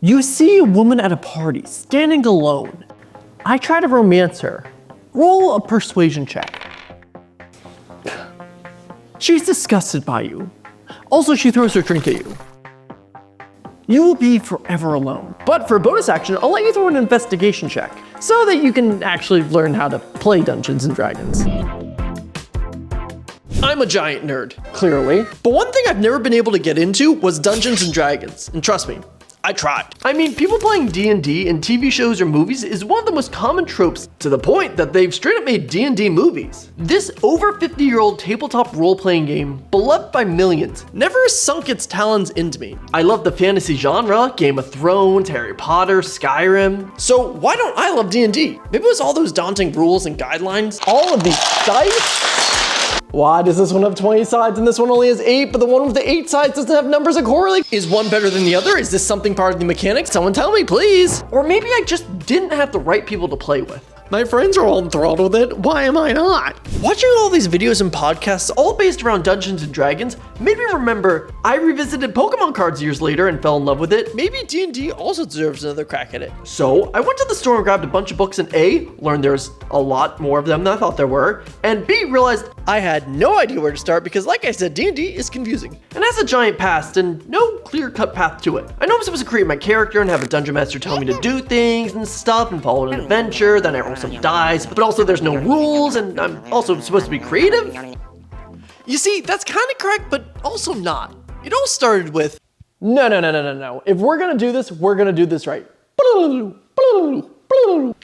You see a woman at a party, standing alone. I try to romance her. Roll a persuasion check. She's disgusted by you. Also, she throws her drink at you. You will be forever alone. But for a bonus action, I'll let you throw an investigation check so that you can actually learn how to play Dungeons and Dragons. I'm a giant nerd, clearly. But one thing I've never been able to get into was Dungeons and Dragons. And trust me, I tried. I mean, people playing D&D in TV shows or movies is one of the most common tropes, to the point that they've straight up made D&D movies. This over 50-year-old tabletop role-playing game, beloved by millions, never sunk its talons into me. I love the fantasy genre, Game of Thrones, Harry Potter, Skyrim. So why don't I love D&D? Maybe it was all those daunting rules and guidelines, all of these dice. Why does this one have 20 sides and this one only has 8, but the one with the 8 sides doesn't have numbers that correlate? Is one better than the other? Is this something part of the mechanics? Someone tell me, please. Or maybe I just didn't have the right people to play with. My friends are all enthralled with it. Why am I not? Watching all these videos and podcasts, all based around Dungeons and Dragons, made me remember I revisited Pokemon cards years later and fell in love with it. Maybe D&D also deserves another crack at it. So I went to the store and grabbed a bunch of books and A, learned there's a lot more of them than I thought there were, and B, realized I had no idea where to start because, like I said, D&D is confusing and has a giant past and no clear-cut path to it. I know I'm supposed to create my character and have a dungeon master tell me to do things and stuff and follow an adventure, then I roll some dice, but also there's no rules and I'm also supposed to be creative. You see, that's kind of correct, but also not. It all started with, no. If we're gonna do this, we're gonna do this right.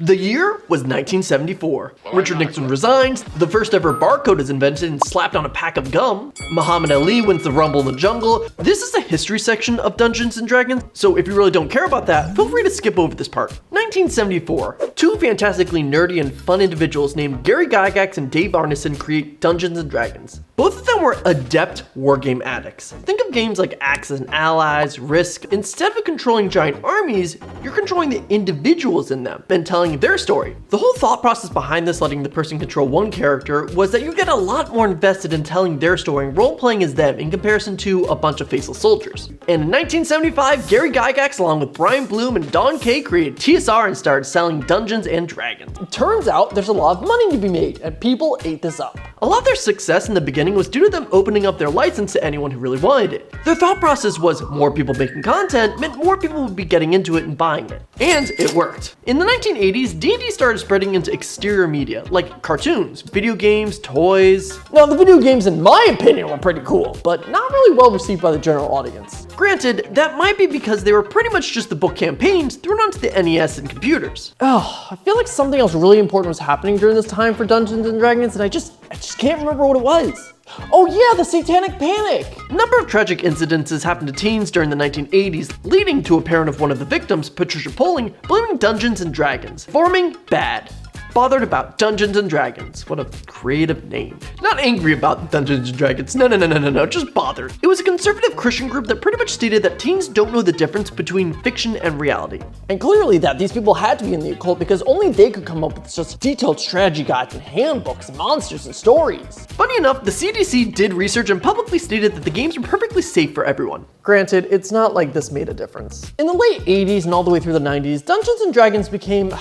The year was 1974. Richard Nixon resigns, the first ever barcode is invented and slapped on a pack of gum. Muhammad Ali wins the Rumble in the Jungle. This is the history section of Dungeons and Dragons, so if you really don't care about that, feel free to skip over this part. 1974. Two fantastically nerdy and fun individuals named Gary Gygax and Dave Arneson create Dungeons and Dragons. Both of them were adept wargame addicts. Think of games like Axis and Allies, Risk. Instead of controlling giant armies, you're controlling the individuals in them and telling their story. The whole thought process behind this letting the person control one character was that you get a lot more invested in telling their story and role-playing as them in comparison to a bunch of faceless soldiers. And in 1975, Gary Gygax along with Brian Bloom and Don Kay created TSR and started selling Dungeons and Dragons. It turns out there's a lot of money to be made and people ate this up. A lot of their success in the beginning was due to them opening up their license to anyone who really wanted it. Their thought process was more people making content meant more people would be getting into it and buying it. And it worked. In the 1980s, D&D started spreading into exterior media, like cartoons, video games, toys. Now, the video games, in my opinion, were pretty cool, but not really well received by the general audience. Granted, that might be because they were pretty much just the book campaigns thrown onto the NES and computers. Oh, I feel like something else really important was happening during this time for Dungeons and Dragons, and I just can't remember what it was. Oh yeah, the Satanic Panic! A number of tragic incidences happened to teens during the 1980s, leading to a parent of one of the victims, Patricia Poling, blaming Dungeons and Dragons. Forming bad. Bothered about Dungeons and Dragons. What a creative name. Not angry about Dungeons and Dragons. No, just bothered. It was a conservative Christian group that pretty much stated that teens don't know the difference between fiction and reality. And clearly that these people had to be in the occult because only they could come up with such detailed strategy guides and handbooks and monsters and stories. Funny enough, the CDC did research and publicly stated that the games were perfectly safe for everyone. Granted, it's not like this made a difference. In the late 80s and all the way through the 90s, Dungeons and Dragons became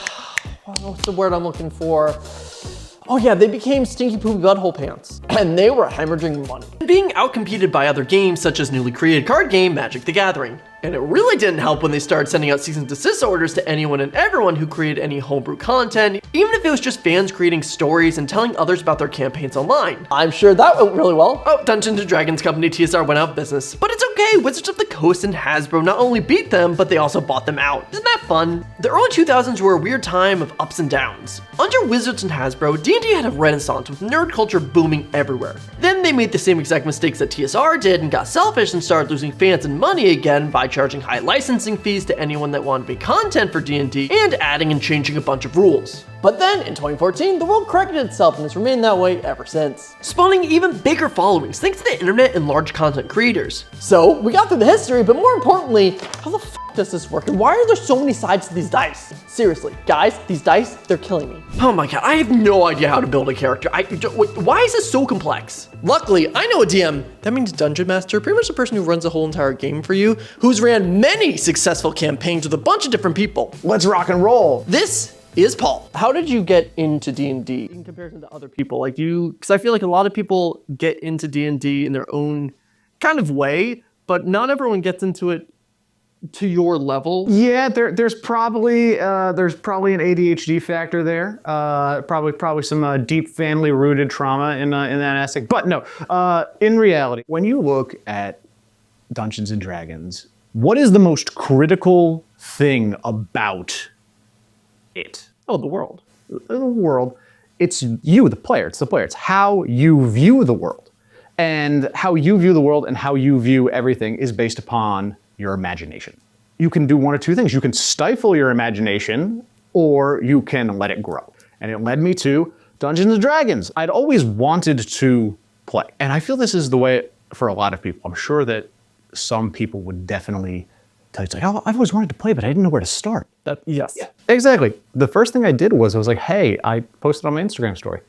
what's the word I'm looking for? Oh yeah, they became stinky poopy butthole pants. And they were hemorrhaging money. Being outcompeted by other games such as newly created card game Magic the Gathering. And it really didn't help when they started sending out cease and desist orders to anyone and everyone who created any homebrew content, even if it was just fans creating stories and telling others about their campaigns online. I'm sure that went really well. Oh, Dungeons & Dragons company TSR went out of business. But it's okay, Wizards of the Coast and Hasbro not only beat them, but they also bought them out. Isn't that fun? The early 2000s were a weird time of ups and downs. Under Wizards and Hasbro, D&D had a renaissance with nerd culture booming everywhere. Then they made the same exact mistakes that TSR did and got selfish and started losing fans and money again by charging high licensing fees to anyone that wanted to make content for D&D and adding and changing a bunch of rules. But then, in 2014, the world corrected itself and has remained that way ever since, spawning even bigger followings thanks to the internet and large content creators. So, we got through the history, but more importantly, how the f does this work, and why are there so many sides to these dice? Seriously, guys, these dice, they're killing me. Oh my god, I have no idea how to build a character. Why is this so complex? Luckily, I know a DM. That means Dungeon Master, pretty much the person who runs the whole entire game for you, who's ran many successful campaigns with a bunch of different people. Let's rock and roll. This is Paul. How did you get into D&D in comparison to other people? Like because I feel like a lot of people get into D&D in their own kind of way, but not everyone gets into it to your level. Yeah, there's probably an ADHD factor there. Probably some deep family rooted trauma in that aspect. But no, in reality, when you look at Dungeons and Dragons, what is the most critical thing about it? Oh, the world. The world. It's you, the player. It's the player. It's how you view the world. And how you view the world and how you view everything is based upon your imagination. You can do one of two things. You can stifle your imagination, or you can let it grow. And it led me to Dungeons and Dragons. I'd always wanted to play. And I feel this is the way for a lot of people. I'm sure that some people would definitely tell you, oh, I've always wanted to play, but I didn't know where to start. Yes. Yeah, exactly. The first thing I did was I was like, hey, I posted on my Instagram story.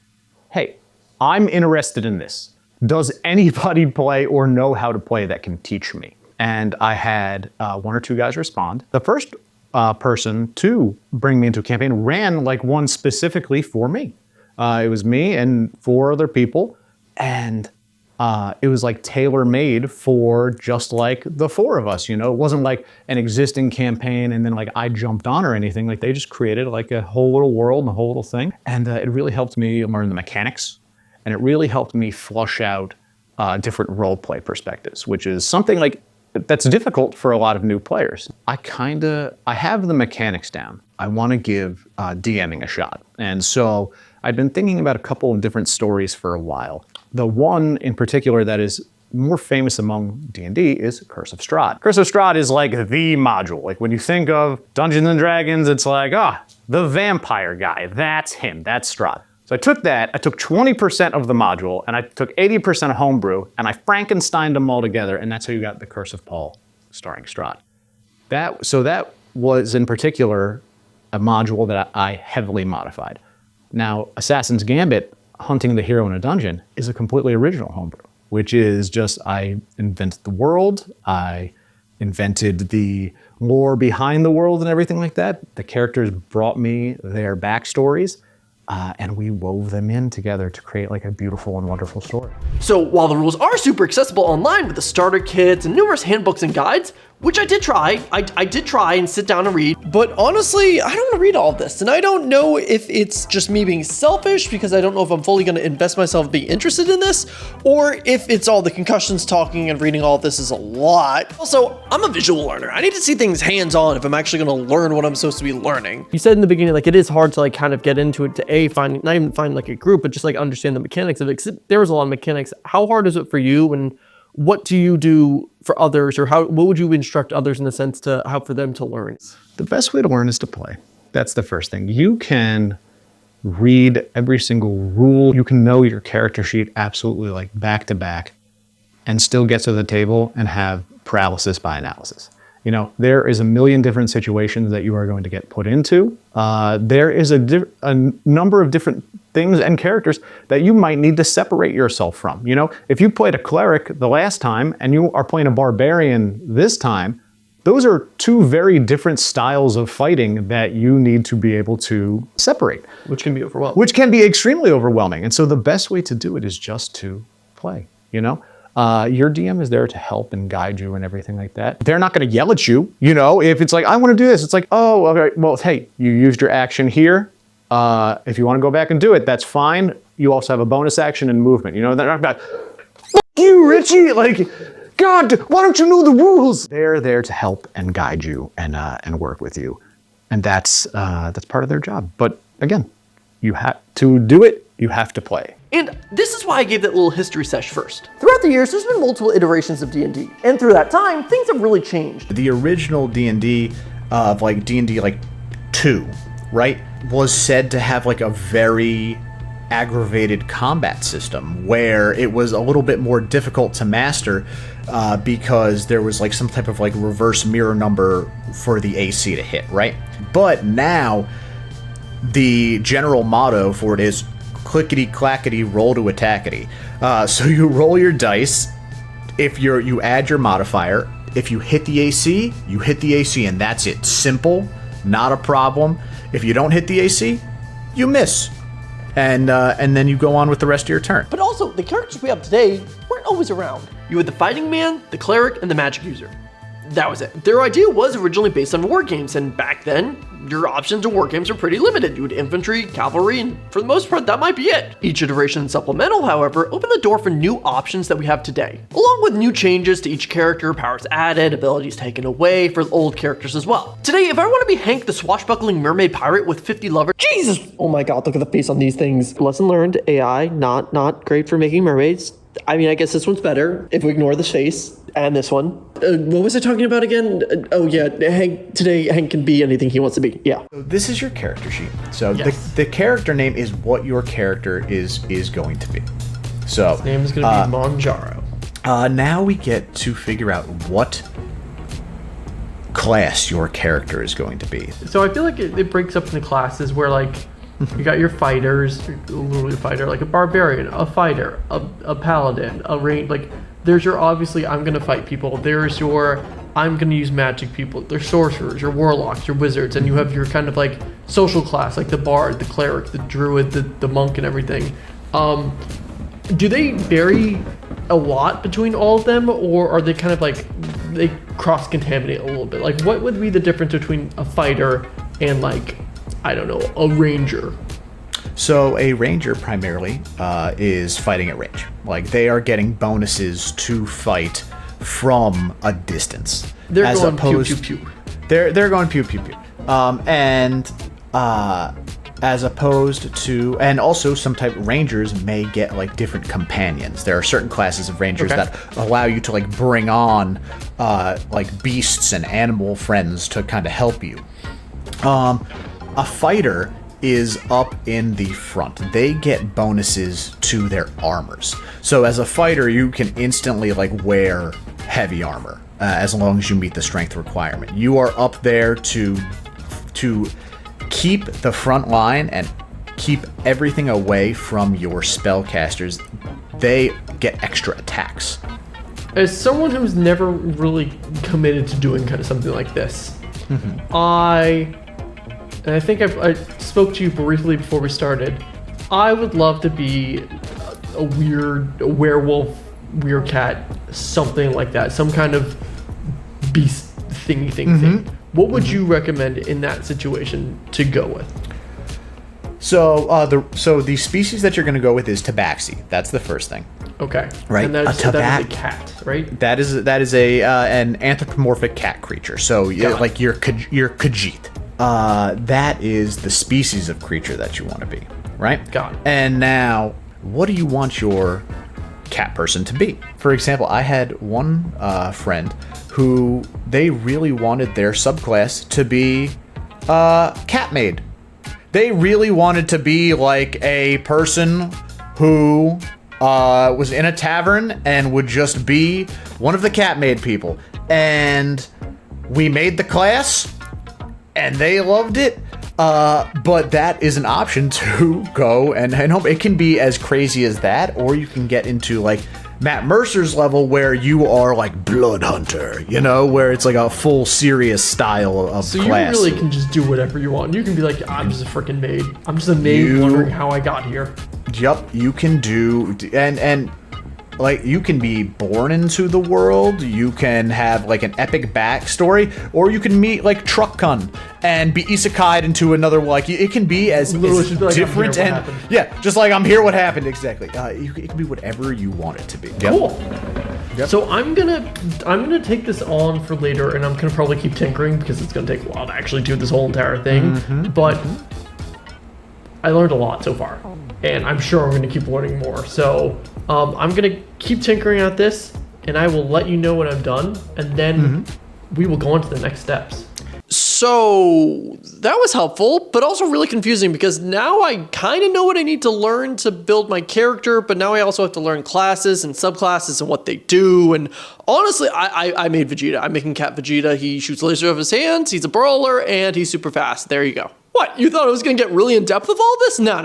Hey, I'm interested in this. Does anybody play or know how to play that can teach me? And I had one or two guys respond. The first person to bring me into a campaign ran like one specifically for me. It was me and 4 other people. And it was like tailor-made for just like the 4 of us, you know? It wasn't like an existing campaign and then like I jumped on or anything. Like they just created like a whole little world and a whole little thing. And it really helped me learn the mechanics. And it really helped me flush out different role play perspectives, which is something like that's difficult for a lot of new players. I have the mechanics down. I want to give DMing a shot. And so I'd been thinking about a couple of different stories for a while. The one in particular that is more famous among D&D is Curse of Strahd. Curse of Strahd is like the module. Like when you think of Dungeons and Dragons, it's like, the vampire guy, that's him, that's Strahd. So I took 20% of the module, and I took 80% of homebrew, and I Frankensteined them all together, and that's how you got the Curse of Paul starring Strahd. That was, in particular, a module that I heavily modified. Now, Assassin's Gambit, Hunting the Hero in a Dungeon, is a completely original homebrew, which is just, I invented the world, I invented the lore behind the world and everything like that. The characters brought me their backstories, and we wove them in together to create like a beautiful and wonderful story. So while the rules are super accessible online with the starter kits and numerous handbooks and guides, which I did try, I did try and sit down and read, but honestly, I don't want to read all of this, and I don't know if it's just me being selfish because I don't know if I'm fully going to invest myself being interested in this, or if it's all the concussions talking and reading all of this is a lot. Also, I'm a visual learner. I need to see things hands-on if I'm actually going to learn what I'm supposed to be learning. You said in the beginning, like, it is hard to like kind of get into it to not even find like a group, but just like understand the mechanics of it. 'Cause there was a lot of mechanics. How hard is it for you, and what do you do for others, or what would you instruct others in the sense to how for them to learn? The best way to learn is to play. That's the first thing. You can read every single rule. You can know your character sheet absolutely like back to back and still get to the table and have paralysis by analysis. You know, there is a million different situations that you are going to get put into. There is a number of different things and characters that you might need to separate yourself from. You know, if you played a cleric the last time and you are playing a barbarian this time, those are 2 very different styles of fighting that you need to be able to separate. Which can be overwhelming. Which can be extremely overwhelming. And so the best way to do it is just to play, you know? Your DM is there to help and guide you and everything like that. They're not going to yell at you, you know? If it's like, I want to do this, it's like, oh, okay, well, hey, you used your action here. If you want to go back and do it, that's fine. You also have a bonus action and movement. You know, they're not about, fuck you, Richie! Like, God, why don't you know the rules? They're there to help and guide you and work with you. And that's part of their job. But again, you have to do it, you have to play. And this is why I gave that little history sesh first. Throughout the years, there's been multiple iterations of D&D. And through that time, things have really changed. The original D&D of like D&D like 2 right, was said to have like a very aggravated combat system where it was a little bit more difficult to master because there was like some type of like reverse mirror number for the AC to hit, right? But now the general motto for it is clickety clackety roll to attackety. So you roll your dice. If you add your modifier, if you hit the AC, you hit the AC, and that's it. Simple, not a problem. If you don't hit the AC, you miss. And then you go on with the rest of your turn. But also, the characters we have today weren't always around. You had the fighting man, the cleric, and the magic user. That was it. Their idea was originally based on war games, and back then, your options in war games were pretty limited. You had infantry, cavalry, and for the most part, that might be it. Each iteration and supplemental, however, opened the door for new options that we have today, along with new changes to each character, powers added, abilities taken away for old characters as well. Today, if I want to be Hank the swashbuckling mermaid pirate with 50 lovers, Jesus! Oh my god, look at the face on these things. Lesson learned, AI, not great for making mermaids. I mean, I guess this one's better if we ignore this face and this one. What was I talking about again? Oh yeah, Hank can be anything he wants to be. Yeah. So this is your character sheet. So Yes. the character name is what your character is going to be. So His name is going to be Monjaro. now we get to figure out what class your character is going to be. So I feel like it breaks up into classes where like you got your fighters, literally a fighter, like a barbarian, a fighter, a paladin, a range. Like there's your obviously I'm gonna fight people. There's your I'm gonna use magic people. There's sorcerers, your warlocks, your wizards, and you have your kind of like social class, like the bard, the cleric, the druid, the monk, and everything. Do they vary a lot between all of them, or are they kind of like they cross-contaminate a little bit? Like what would be the difference between a fighter and like, I don't know, a ranger? So a ranger primarily is fighting at range. Like they are getting bonuses to fight from a distance. They're going pew pew pew. They're going pew pew pew. As opposed to, and also some type of rangers may get like different companions. There are certain classes of rangers that allow you to like bring on like beasts and animal friends to kind of help you. A fighter is up in the front. They get bonuses to their armors. So as a fighter, you can instantly like wear heavy armor as long as you meet the strength requirement. You are up there to keep the front line and keep everything away from your spellcasters. They get extra attacks. As someone who's never really committed to doing kind of something like this, I think I spoke to you briefly before we started. I would love to be a werewolf, weird cat, something like that, some kind of beast thingy thing. What would you recommend in that situation to go with? So the species that you're going to go with is tabaxi. That's the first thing. Okay. Right. And that is a cat, right? That is a an anthropomorphic cat creature. So like your Khajiit. That is the species of creature that you want to be, right? Got it. And now, what do you want your cat person to be? For example, I had one friend who they really wanted their subclass to be cat maid. They really wanted to be like a person who was in a tavern and would just be one of the cat maid people. And we made the class and they loved it. But that is an option to go and home. It can be as crazy as that, or you can get into like Matt Mercer's level where you are like blood hunter, you know, where it's like a full serious style of so class. You really can just do whatever you want. You can be like, I'm just a freaking maid. I'm just a maid wondering how I got here. Yep, you can do, and like you can be born into the world, you can have like an epic backstory, or you can meet like Truck-kun and be isekai'd into another, like it can be as like, different I'm here, and what happened? yeah, just like I'm here, what happened, exactly. It can be whatever you want it to be. Yep. Cool. Yep. So I'm gonna take this on for later, and I'm gonna probably keep tinkering because it's gonna take a while to actually do this whole entire thing. But I learned a lot so far, and I'm sure I'm gonna keep learning more. So I'm gonna keep tinkering at this, and I will let you know when I'm done, and then we will go on to the next steps. So that was helpful, but also really confusing because now I kind of know what I need to learn to build my character, but now I also have to learn classes and subclasses and what they do. And honestly, I made Vegeta. I'm making Cat Vegeta. He shoots laser out of his hands, he's a brawler, and he's super fast. There you go. What, you thought I was gonna get really in depth with all this? No.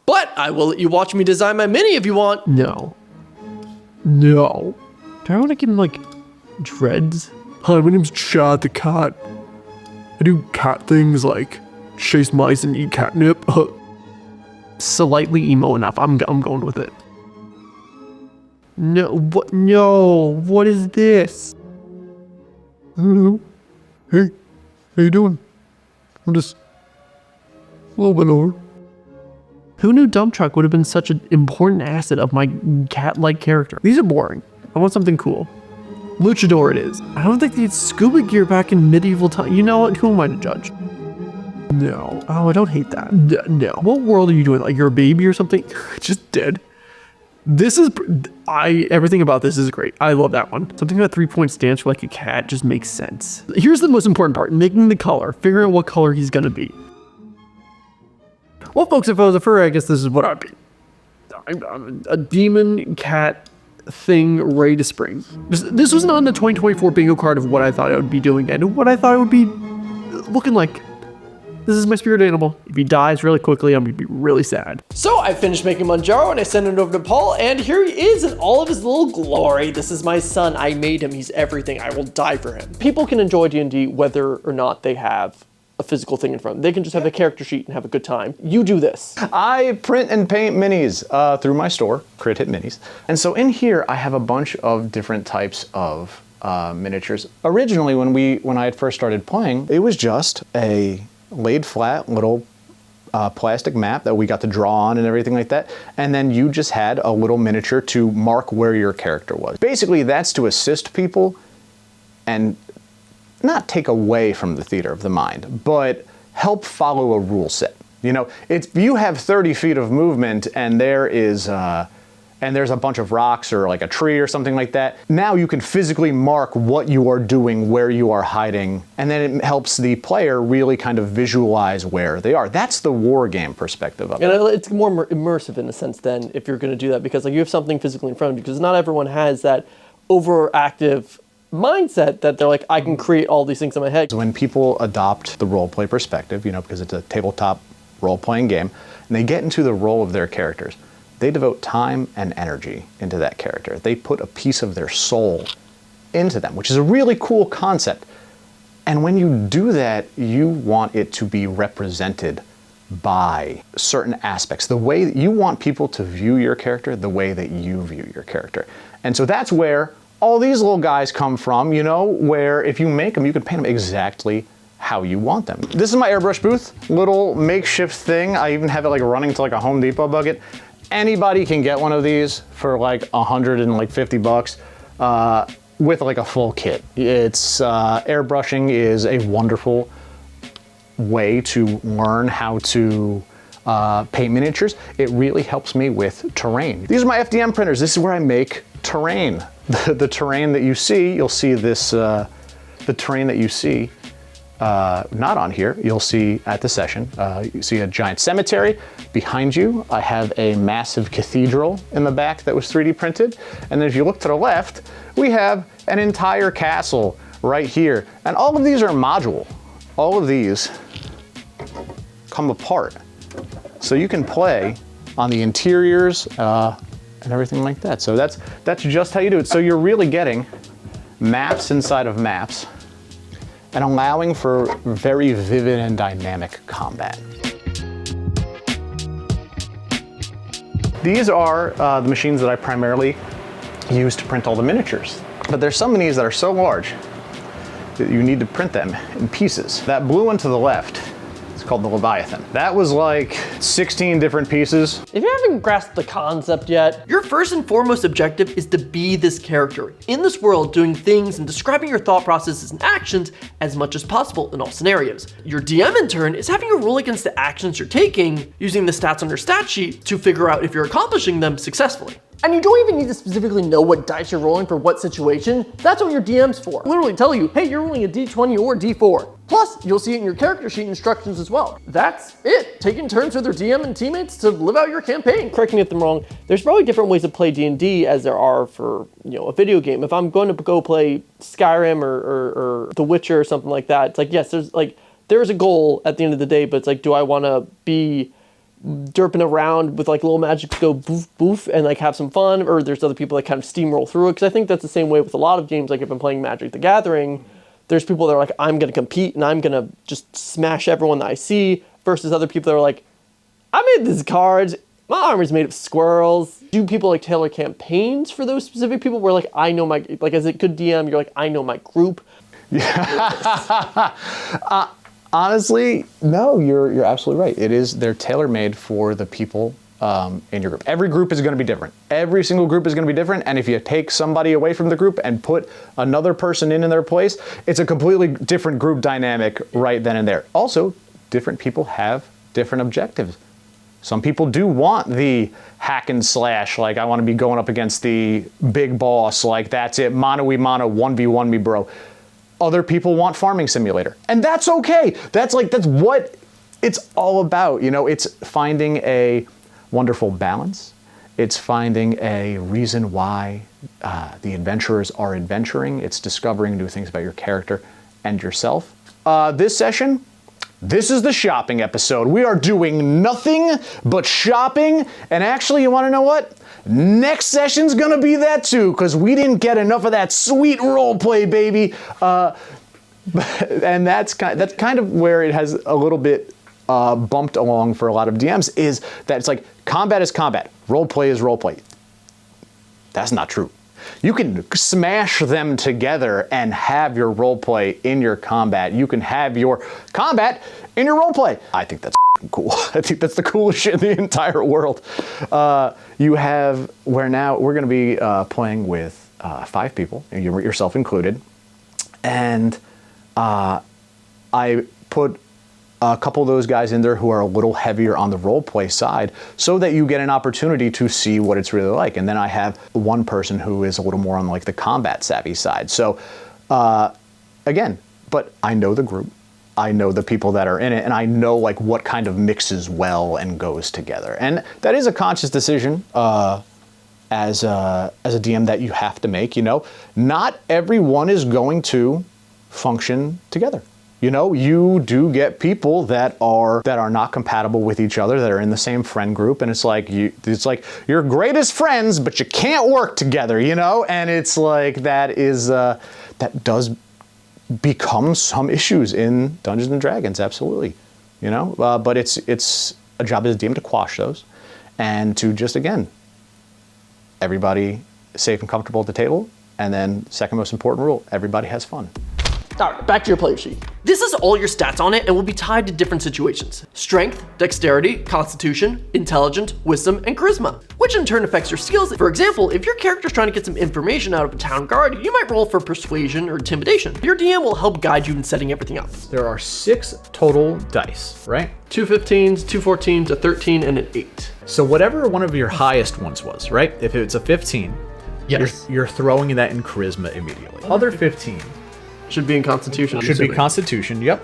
But I will let you watch me design my mini if you want. No. Do I want to give him like dreads? Hi, my name's Chad the cat. I do cat things like chase mice and eat catnip. Slightly emo enough. I'm going with it. No, what? No, what is this? I don't know. Hey, how you doing? I'm just a little bit over. Who knew dump truck would have been such an important asset of my cat-like character? These are boring. I want something cool. Luchador it is. I don't think they had scuba gear back in medieval time. You know what? Who am I to judge? No. Oh, I don't hate that. No. What world are you doing? Like you're a baby or something? Just dead. This is, everything about this is great. I love that one. Something about 3-point stance for like a cat just makes sense. Here's the most important part, making the color, figuring out what color he's gonna be. Well, folks, if I was a furry, I guess this is what I'd be. I'm a demon cat thing ready to spring. This was not in the 2024 bingo card of what I thought I would be doing and what I thought I would be looking like. This is my spirit animal. If he dies really quickly, I'm gonna be really sad. So I finished making Manjaro and I sent it over to Paul, and here he is in all of his little glory. This is my son. I made him. He's everything. I will die for him. People can enjoy D&D whether or not they have a physical thing in front of them. They can just have a character sheet and have a good time. You do this. I print and paint minis through my store, Crit Hit Minis. And so in here, I have a bunch of different types of miniatures. Originally, when I had first started playing, it was just a laid flat little plastic map that we got to draw on and everything like that. And then you just had a little miniature to mark where your character was. Basically, that's to assist people and not take away from the theater of the mind, but help follow a rule set. You know, if you have 30 feet of movement and there's a bunch of rocks or like a tree or something like that, now you can physically mark what you are doing, where you are hiding, and then it helps the player really kind of visualize where they are. That's the war game perspective of it. And it's more immersive in a sense than if you're going to do that, because like you have something physically in front of you, because not everyone has that overactive mindset that they're like, I can create all these things in my head. When people adopt the role-play perspective, you know, because it's a tabletop role-playing game, and they get into the role of their characters, they devote time and energy into that character. They put a piece of their soul into them, which is a really cool concept. And when you do that, you want it to be represented by certain aspects. The way that you want people to view your character, the way that you view your character. And so that's where all these little guys come from, you know, where if you make them, you can paint them exactly how you want them. This is my airbrush booth, little makeshift thing. I even have it like running to like a Home Depot bucket. Anybody can get one of these for like $150 with like a full kit. It's airbrushing is a wonderful way to learn how to paint miniatures. It really helps me with terrain. These are my FDM printers. This is where I make terrain. The terrain that you see, you'll see this, the terrain that you see not on here, you'll see at the session. You see a giant cemetery. Behind you, I have a massive cathedral in the back that was 3D printed. And then if you look to the left, we have an entire castle right here. And all of these are modular. All of these come apart. So you can play on the interiors and everything like that. So that's just how you do it. So you're really getting maps inside of maps and allowing for very vivid and dynamic combat. These are the machines that I primarily use to print all the miniatures. But there's some minis that are so large that you need to print them in pieces. That blue one to the left, it's called the Leviathan. That was like 16 different pieces. If you haven't grasped the concept yet, your first and foremost objective is to be this character in this world, doing things and describing your thought processes and actions as much as possible in all scenarios. Your DM in turn is having you roll against the actions you're taking, using the stats on your stat sheet to figure out if you're accomplishing them successfully. And you don't even need to specifically know what dice you're rolling for what situation. That's what your DM's for. Literally tell you, hey, you're rolling a D20 or a D4. Plus, you'll see it in your character sheet instructions as well. That's it. Taking turns with their DM and teammates to live out your campaign. Correct me if I'm wrong. There's probably different ways to play D&D as there are for, a video game. If I'm going to go play Skyrim or The Witcher or something like that, it's like, yes, there's a goal at the end of the day, but it's like, do I want to be derping around with little magic to go boof boof and have some fun, or there's other people that kind of steamroll through it? Because I think that's the same way with a lot of games. If I'm playing Magic the Gathering, there's people that are I'm going to compete and I'm going to just smash everyone that I see, versus other people that are I made these cards, my armor's made of squirrels. Do people tailor campaigns for those specific people where I know my, as a good DM, you're I know my group? Honestly, no, you're absolutely right. They're tailor-made for the people in your group. Every group is going to be different. Every single group is going to be different. And if you take somebody away from the group and put another person in their place, it's a completely different group dynamic right then and there. Also, different people have different objectives. Some people do want the hack and slash, I want to be going up against the big boss, that's it, mano-y-mano, 1v1 me, bro. Other people want farming simulator, and that's okay. That's what it's all about. It's finding a wonderful balance. It's finding a reason why the adventurers are adventuring. It's discovering new things about your character and yourself. This session, this is the shopping episode. We are doing nothing but shopping, and actually, you want to know what? Next session's gonna be that too, because we didn't get enough of that sweet role play, baby. And that's kind of where it has a little bit bumped along for a lot of DMs, is that it's combat is combat, role play is role play. That's not true. You can smash them together and have your role play in your combat. You can have your combat in your role play. I think that's cool. I think that's the coolest shit in the entire world. We're going to be playing with 5 people, yourself included, and I put a couple of those guys in there who are a little heavier on the role play side, so that you get an opportunity to see what it's really like. And then I have one person who is a little more on the combat savvy side. So again, but I know the group. I know the people that are in it, and I know what kind of mixes well and goes together. And that is a conscious decision as a DM that you have to make. Not everyone is going to function together. You do get people that are not compatible with each other, that are in the same friend group, and it's you're greatest friends, but you can't work together, and it's that does become some issues in Dungeons and Dragons, absolutely, but it's a job as a DM to quash those, and to just, again, everybody safe and comfortable at the table, and then second most important rule, everybody has fun. All right, back to your player sheet. This is all your stats on it and will be tied to different situations. Strength, dexterity, constitution, intelligence, wisdom, and charisma, which in turn affects your skills. For example, if your character's trying to get some information out of a town guard, you might roll for persuasion or intimidation. Your DM will help guide you in setting everything up. There are 6 total dice, right? 2 15s, 2 14s, a 13, and an 8. So whatever one of your highest ones was, right? If it's a 15, yes, you're throwing that in charisma immediately. Other 15 should be in constitution. Should be constitution, yep.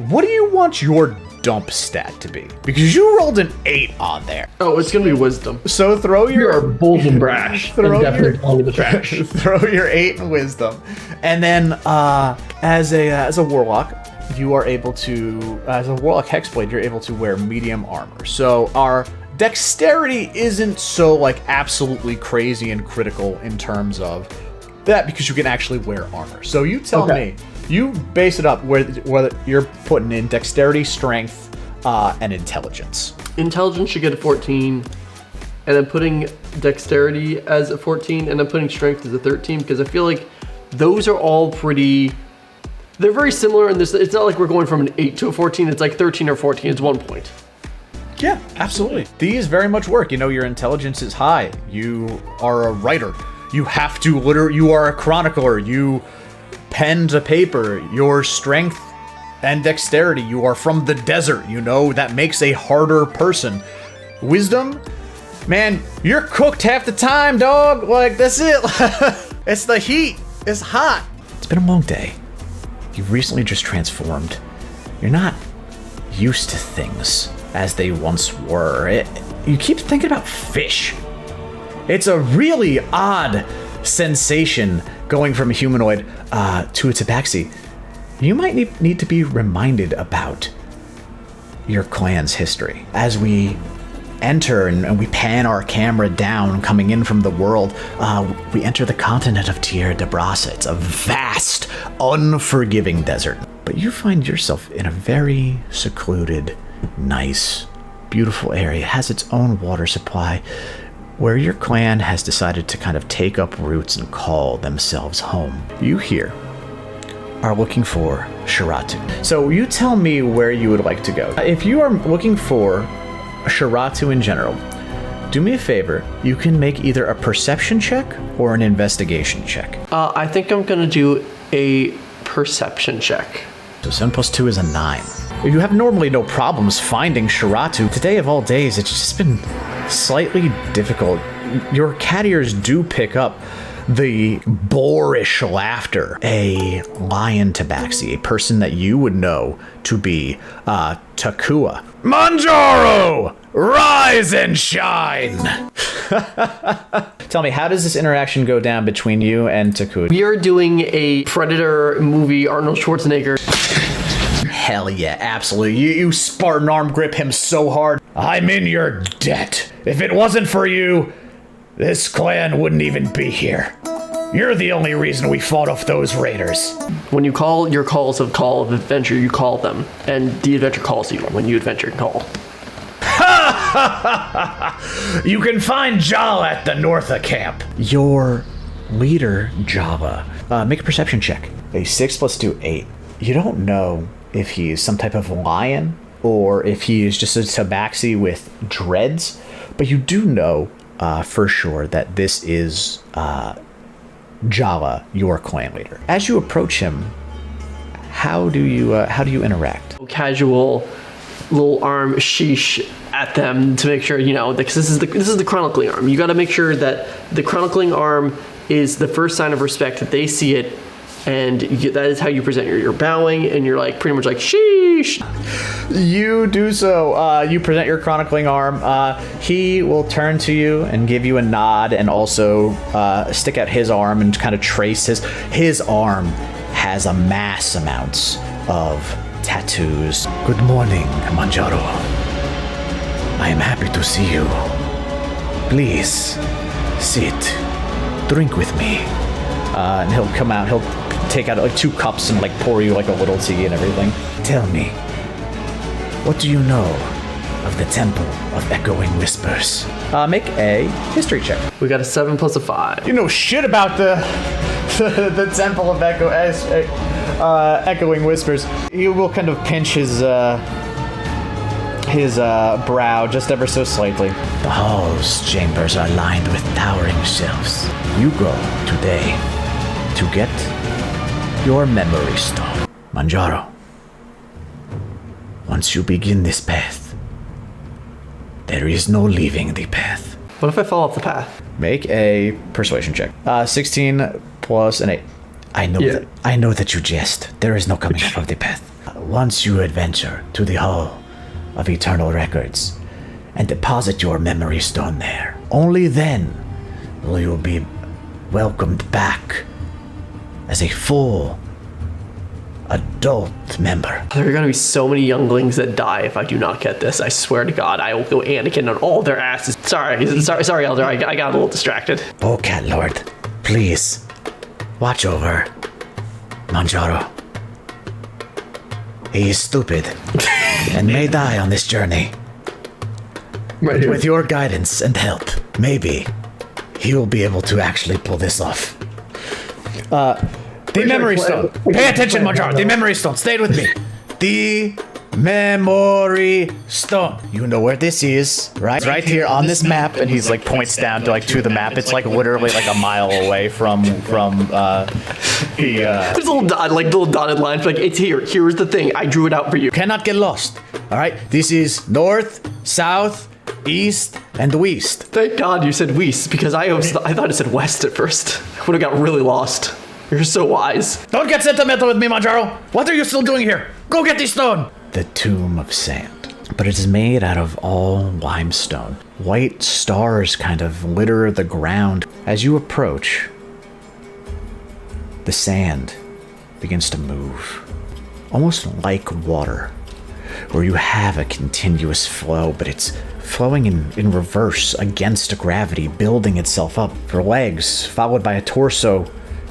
What do you want your dump stat to be? Because you rolled an 8 on there. Oh, it's gonna be wisdom. So throw your... You are bold and brash. Throw definitely calling the trash. Throw your 8 in wisdom. And then as a warlock, you are able to... As a warlock hexblade, you're able to wear medium armor. So our dexterity isn't so absolutely crazy and critical in terms of that, because you can actually wear armor. So you tell me, you base it up whether you're putting in dexterity, strength, and intelligence. Intelligence should get a 14, and I'm putting dexterity as a 14, and I'm putting strength as a 13, because I feel like those are all they're very similar in this. It's not like we're going from an 8 to a 14, it's 13 or 14, it's 1 point. Yeah, absolutely. These very much work. Your intelligence is high. You are a writer. You have to you are a chronicler. You pen to paper. Your strength and dexterity. You are from the desert. That makes a harder person. Wisdom, Man, you're cooked half the time, dog. Like, that's it. It's the heat. It's hot. It's been a long day. You've recently just transformed. You're not used to things as they once were. You keep thinking about fish. It's a really odd sensation going from a humanoid to a tabaxi. You might need to be reminded about your clan's history. As we enter and we pan our camera down, coming in from the world, we enter the continent of Tierra de Brasa. It's a vast, unforgiving desert. But you find yourself in a very secluded, nice, beautiful area. It has its own water supply, where your clan has decided to kind of take up roots and call themselves home. You here are looking for Shiratu. So you tell me where you would like to go. If you are looking for Shiratu in general, do me a favor. You can make either a perception check or an investigation check. I think I'm gonna do a perception check. So 7 plus 2 is a 9. You have normally no problems finding Shiratu. Today of all days, it's just been slightly difficult. Your cat ears do pick up the boorish laughter. A lion tabaxi, a person that you would know to be Takua. Manjaro! Rise and shine! Tell me, how does this interaction go down between you and Takua? We are doing a Predator movie, Arnold Schwarzenegger. Hell yeah, absolutely. You Spartan arm grip him so hard. I'm in your debt. If it wasn't for you, this clan wouldn't even be here. You're the only reason we fought off those raiders. When you call your calls of call of adventure, you call them, and the adventure calls you when you adventure and call. You can find Jala at the Northa camp. Your leader, Jala, make a perception check. A 6 plus 2, 8. You don't know if he's some type of lion or if he is just a tabaxi with dreads, but you do know for sure that this is Jala, your clan leader. As you approach him, how do you interact? Casual little arm sheesh at them to make sure, because this is the chronicling arm. You got to make sure that the chronicling arm is the first sign of respect, that they see it, and that is how you present. You're bowing, and you're like pretty much like sheesh. You do so. You present your chronicling arm. He will turn to you and give you a nod, and also stick out his arm and kind of trace his arm has a mass amounts of tattoos. Good morning, Manjaro. I am happy to see you. Please sit, drink with me. And he'll come out. He'll take out like 2 cups and like pour you like a little tea and everything. Tell me, what do you know of the Temple of Echoing Whispers? Make a history check. We got a 7 plus a 5. You know shit about the Temple of Echoing Whispers. He will kind of pinch his brow just ever so slightly. The hall's chambers are lined with towering shelves. You go today to get your memory stone. Manjaro, once you begin this path, there is no leaving the path. What if I fall off the path? Make a persuasion check. 16 plus an 8. I know that you jest. There is no coming off of the path. Once you adventure to the Hall of Eternal Records and deposit your memory stone there, only then will you be welcomed back as a full adult member. There are going to be so many younglings that die if I do not get this. I swear to God, I will go Anakin on all their asses. Sorry, Elder. I got a little distracted. Oh, Cat Lord, please watch over Manjaro. He is stupid and may die on this journey. Right here. With your guidance and help, maybe he will be able to actually pull this off. The memory stone. Pay attention, Manjaro. The memory stone. Stay with me. The memory stone. You know where this is, right? It's right here on this map, and he's like points down to the map. It's like literally like a mile away from the. There's little dotted lines. Like, it's here. Here's the thing. I drew it out for you. Cannot get lost. All right. This is north, south, east, and west. Thank God you said west, because I thought it said west at first. I would have got really lost. You're so wise. Don't get sentimental with me, Manjaro. What are you still doing here? Go get the stone. The Tomb of Sand. But it is made out of all limestone. White stars kind of litter the ground. As you approach, the sand begins to move, almost like water, where you have a continuous flow, but it's flowing in reverse against gravity, building itself up for legs, followed by a torso,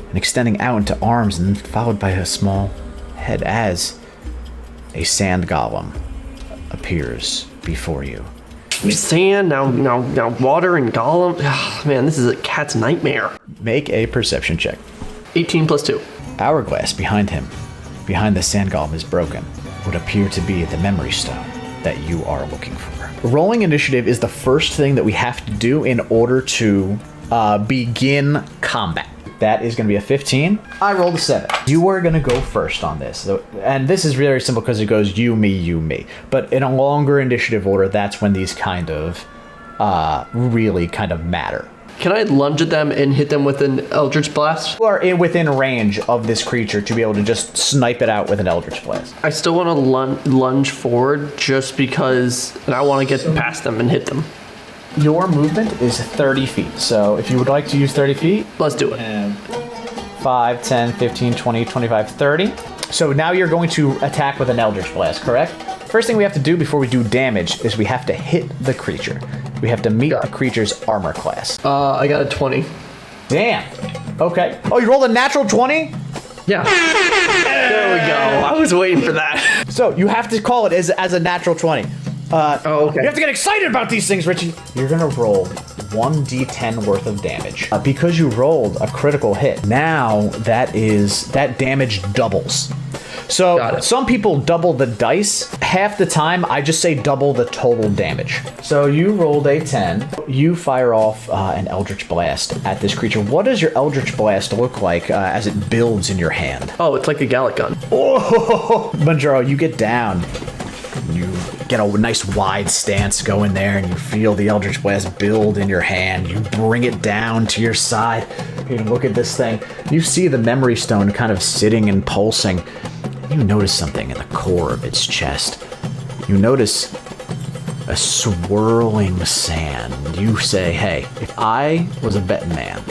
and extending out into arms, and followed by a small head as a sand golem appears before you. Sand, now water and golem. Ugh, man, this is a cat's nightmare. Make a perception check. 18 plus 2. Hourglass behind him, behind the sand golem, is broken. Would appear to be the memory stone that you are looking for. Rolling initiative is the first thing that we have to do in order to begin combat. That is going to be a 15. I rolled a 7. You are going to go first on this. And this is very simple because it goes you, me. But in a longer initiative order, that's when these kind of really kind of matter. Can I lunge at them and hit them with an Eldritch Blast? You are within range of this creature to be able to just snipe it out with an Eldritch Blast. I still want to lunge forward just because I want to get past them and hit them. Your movement is 30 feet, so if you would like to use 30 feet... Let's do it. 5, 10, 15, 20, 25, 30. So now you're going to attack with an Eldritch Blast, correct? First thing we have to do before we do damage is we have to hit the creature. We have to meet the creature's armor class. I got a 20. Damn. Okay. Oh, you rolled a natural 20? Yeah. There we go. I was waiting for that. So you have to call it as a natural 20. Okay. You have to get excited about these things, Richie. You're gonna roll 1d10 worth of damage. Because you rolled a critical hit, now that damage doubles. So some people double the dice. Half the time, I just say double the total damage. So you rolled a 10. You fire off an Eldritch Blast at this creature. What does your Eldritch Blast look like as it builds in your hand? Oh, it's like a Gallic gun. Oh, Manjaro, you get down. You get a nice wide stance going there, and you feel the Eldritch Blast build in your hand. You bring it down to your side. You look at this thing. You see the memory stone kind of sitting and pulsing. You notice something in the core of its chest. You notice a swirling sand. You say, hey, if I was a betting man,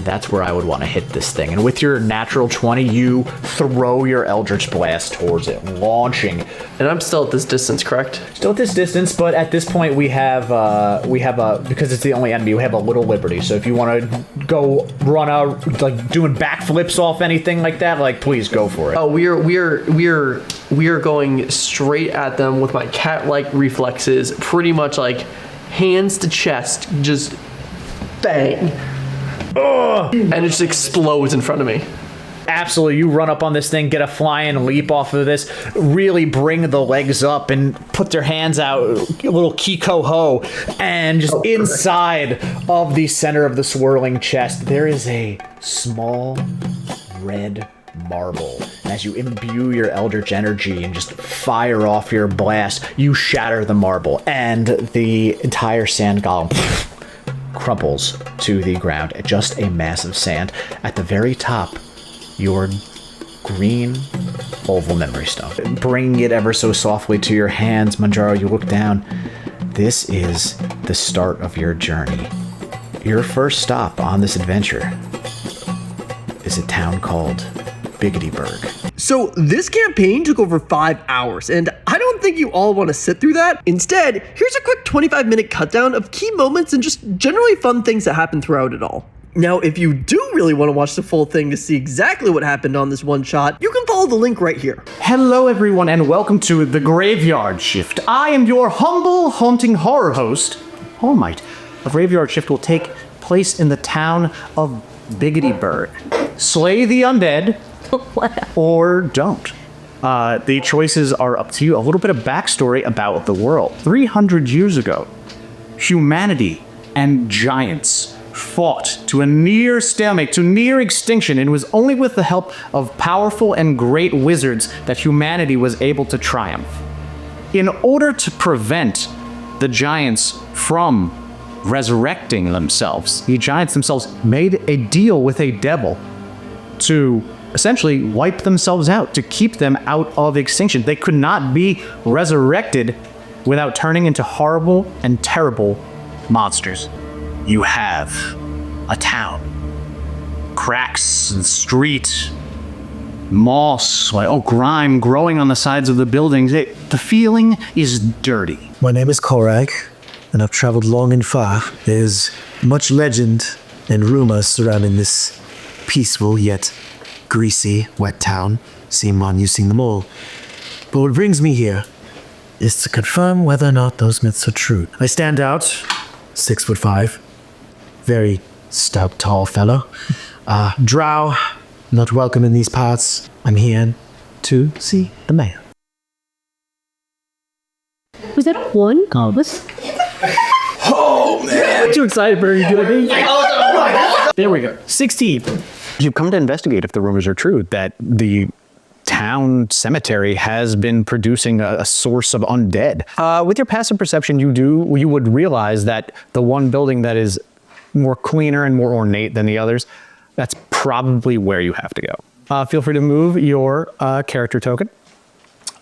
that's where I would want to hit this thing. And with your natural 20, you throw your Eldritch Blast towards it, launching. And I'm still at this distance, correct? Still at this distance, but at this point we have because it's the only enemy, we have a little liberty. So if you want to go run out, like doing backflips off anything like that, like please go for it. Oh, we are going straight at them with my cat-like reflexes, pretty much like hands to chest, just bang. Ugh. And it just explodes in front of me. Absolutely, you run up on this thing, get a flying leap off of this, really bring the legs up and put their hands out, a little Kiko-ho, and just inside of the center of the swirling chest, there is a small red marble. And as you imbue your eldritch energy and just fire off your blast, you shatter the marble, and the entire sand golem crumples to the ground. Just a mass of sand. At the very top, your green oval memory stone. Bringing it ever so softly to your hands, Manjaro, you look down. This is the start of your journey. Your first stop on this adventure is a town called Biggetyburg. So this campaign took over 5 hours, and I don't think you all want to sit through that. Instead, here's a quick 25-minute cutdown of key moments and just generally fun things that happen throughout it all. Now, if you do really want to watch the full thing to see exactly what happened on this one shot, you can follow the link right here. Hello everyone and welcome to The Graveyard Shift. I am your humble haunting horror host, All Might. A Graveyard Shift will take place in the town of Biggetyburg. Slay the undead, or don't. The choices are up to you. A little bit of backstory about the world. 300 years ago, humanity and giants fought to a near stalemate, to near extinction, and it was only with the help of powerful and great wizards that humanity was able to triumph. In order to prevent the giants from resurrecting themselves. The giants themselves made a deal with a devil to essentially wipe themselves out, to keep them out of extinction. They could not be resurrected without turning into horrible and terrible monsters. You have a town. Cracks in the street, moss, grime growing on the sides of the buildings. The feeling is dirty. My name is Korag, and I've traveled long and far. There's much legend and rumors surrounding this peaceful yet greasy, wet town. Simon, you've seen them all. But what brings me here is to confirm whether or not those myths are true. I stand out, 6'5", very stout, tall fellow. Drow, not welcome in these parts. I'm here to see the mayor. Was that one? Goblins? Oh man! Too excited for you, good. There we go. 16. You've come to investigate if the rumors are true that the town cemetery has been producing a source of undead. With your passive perception, you would realize that the one building that is more cleaner and more ornate than the others, that's probably where you have to go. Feel free to move your character token.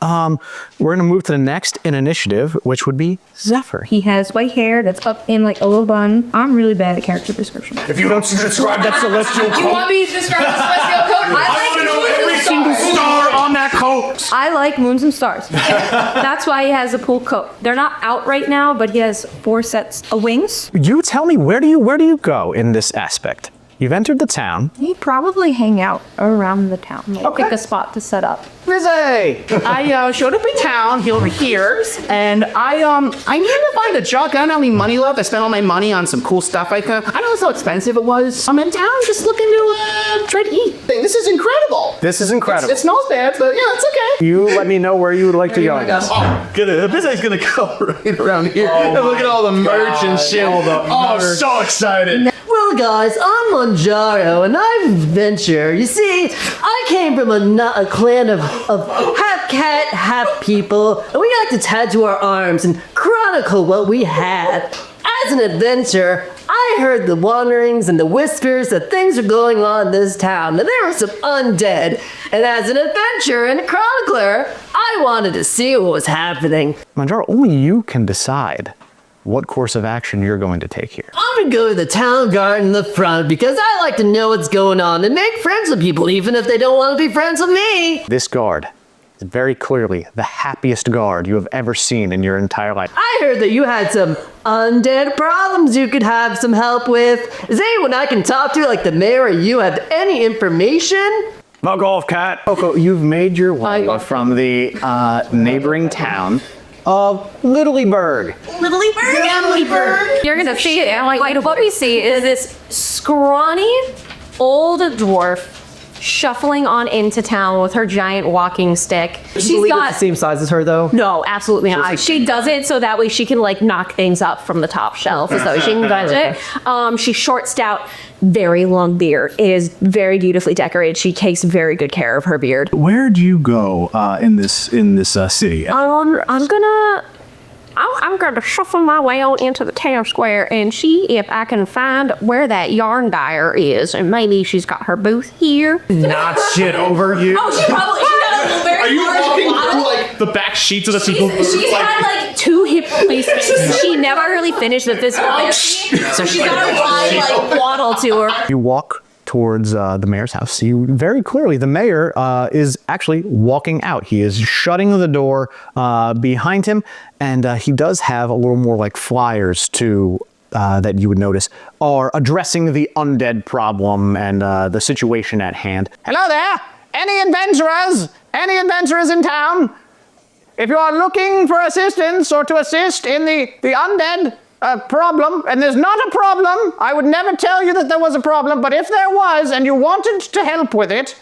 We're gonna move to the next in initiative, which would be Zephyr. He has white hair that's up in like a little bun. I'm really bad at character description. If you don't describe that celestial You want me to describe the celestial coat? I want to know every single star on that coat. I like moons and stars. That's why he has a cool coat. They're not out right now, but he has 4 sets of wings. You tell me, where do you go in this aspect? You've entered the town. He probably hang out around the town. Like pick a spot to set up. Rizzy! I showed up in town over here, and I needed to find a job. I don't have any money left. I spent all my money on some cool stuff. I don't know how expensive it was. I'm in town just looking to try to eat. This is incredible. This is incredible. It smells bad, but yeah, it's okay. You let me know where you would like to go. The business gonna go right around here. And look at all the merch and shit. I'm so excited. Well, guys, I'm Manjaro, and I'm Venture. You see, I came from a clan of half cat, half people, and we like to tattoo our arms and chronicle what we had. As an adventurer, I heard the wanderings and the whispers that things are going on in this town, that there were some undead. And as an adventurer and a chronicler, I wanted to see what was happening. Manjaro, only you can decide what course of action you're going to take here. I'm gonna go to the town garden in the front because I like to know what's going on and make friends with people even if they don't want to be friends with me. This guard is very clearly the happiest guard you have ever seen in your entire life. I heard that you had some undead problems you could have some help with. Is anyone I can talk to, like the mayor or you, have any information? Bug off, cat. Coco, you've made your way from the neighboring town of Littleburg. You're gonna see it. Like what we see is this scrawny old dwarf shuffling on into town with her giant walking stick. She's got the same size as her though? No, absolutely not. She does it so that way she can like knock things up from the top shelf, so she can get it. She's short, stout, very long beard. It is very beautifully decorated. She takes very good care of her beard. Where do you go in this city? I'm gonna shuffle my way on into the town square and see if I can find where that yarn dyer is, and maybe she's got her booth here. Not shit over you. Oh, she got a very Are you large walking bottle. through like the back sheets of the people? She's had like 2 hip replacements. She never really finished the physical therapy, so she got a line like waddle to her. You walk towards the mayor's house. See very clearly the mayor is actually walking out. He is shutting the door behind him, and he does have a little more like flyers to that you would notice are addressing the undead problem and the situation at hand. Hello there! Any adventurers? Any adventurers in town? If you are looking for assistance or to assist in the undead problem, and there's not a problem, I would never tell you that there was a problem, but if there was and you wanted to help with it,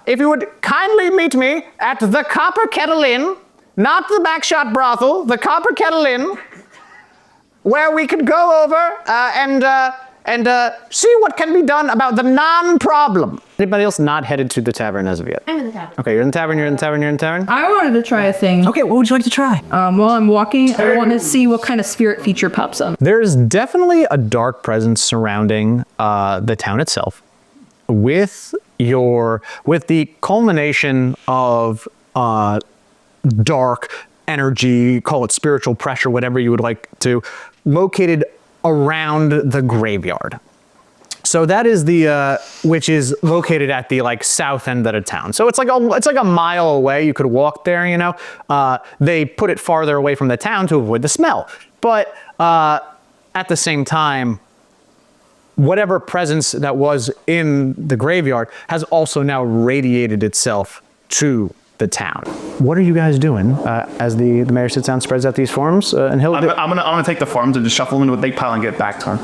if you would kindly meet me at the Copper Kettle Inn, not the Backshot Brothel, the Copper Kettle Inn, where we could go over and and see what can be done about the non-problem. Anybody else not headed to the tavern as of yet? I'm in the tavern. Okay, you're in the tavern, you're in the tavern, you're in the tavern? I wanted to try a thing. Okay, what would you like to try? While I'm walking, I want to see what kind of spirit feature pops up. There's definitely a dark presence surrounding the town itself. With the culmination of dark energy, call it spiritual pressure, whatever you would like to, located around the graveyard. So that is which is located at the south end of the town. So it's like a mile away. You could walk there, you know. They put it farther away from the town to avoid the smell. But at the same time, whatever presence that was in the graveyard has also now radiated itself to the town. What are you guys doing as the mayor sits down, spreads out these forms, and he'll? I'm gonna take the forms and just shuffle them into a big pile and get back to him.